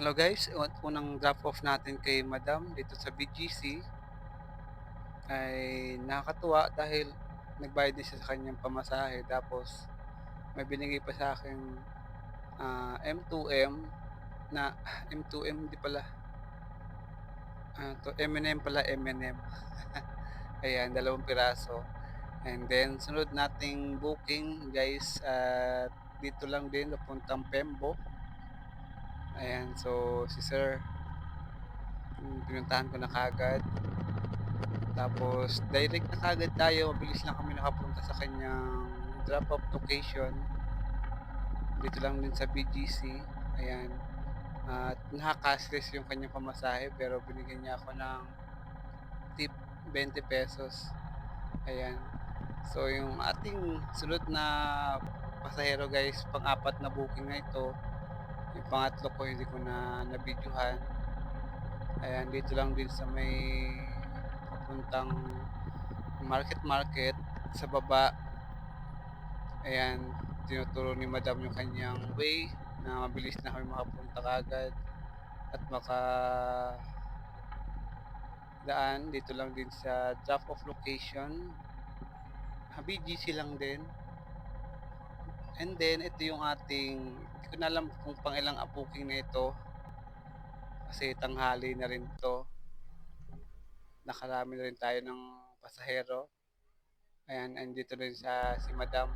Hello guys, unang drop off natin kay Madam dito sa BGC ay nakakatuwa dahil nagbayad din siya sa kanyang pamasahe tapos may binigay pa sa akin M2M na M2M di pala, to M&M pala, M&M. Ayan, 2 piraso. And then sunod nating booking guys at dito lang din papuntang Pembo. Ayan, so si Sir, pinuntahan ko na kaagad. Tapos direct na kaagad tayo, mabilis lang kami nakapunta sa kanyang drop-off location. Dito lang din sa BGC, ayan. At naka-cashless yung kanyang pamasahe pero binigyan niya ako ng tip, ₱20. Ayan. So yung ating sunod na pasahero guys, pang-apat na booking na ito. Yung pangatlo ko hindi ko na nabidyohan. Ayan, dito lang din sa may papuntang market sa baba. Ayan, tinuturo ni madam yung kanyang way na mabilis na kami makapunta kaagad at makadaan dito lang din sa drop off location. BGC lang din. And then ito yung ating, hindi ko na alam kung pang ilang booking na ito kasi tanghali na rin to. Nakarami na rin tayo ng pasahero. Ayan, andito rin si madam.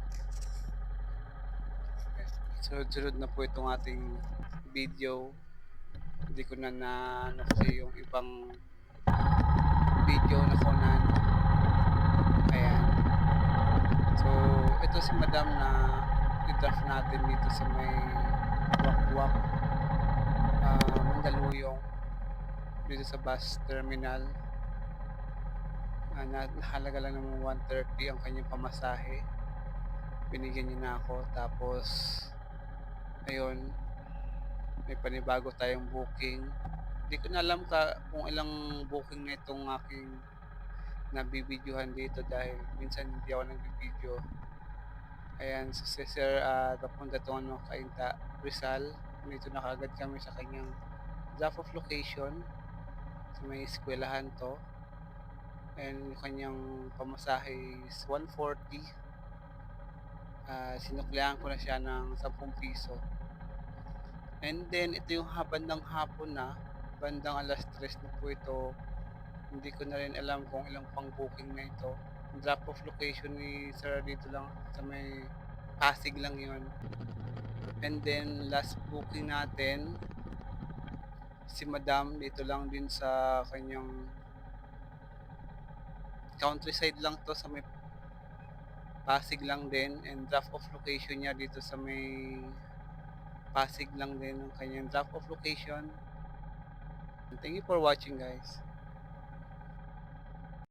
Sunod-sunod na po itong ating video. Hindi ko na ano kasi yung ibang video na kunan. Ayan. So, ito si madam na i-draft natin dito sa may Wakwak, Mandaluyong, dito sa bus terminal. Nahalaga lang ng 130 ang kanyang pamasahe. Binigyan niya na ako. Tapos, ayun, may panibago tayong booking. Hindi ko na alam kung ilang booking na itong aking nabibidyohan dito dahil minsan hindi ako nagbibideo. Ayan, so si Sir papunta to Cainta, Rizal. Dito na kaagad kami sa kanyang drop-off location. So may eskwelahan to. And yung kanyang pamasahe is 140. Sinuklihan ko na siya ng 10 piso. And then ito yung bandang hapon na, bandang 3:00 na po ito. Hindi ko na rin alam kung ilang pang booking na ito. Drop off location ni Sir dito lang sa may Pasig lang yon. And then last booking natin si Madam dito lang din sa kanyang countryside lang to sa may Pasig lang din, and drop off location niya dito sa may Pasig lang din ang kanyang drop off location. Thank you for watching guys.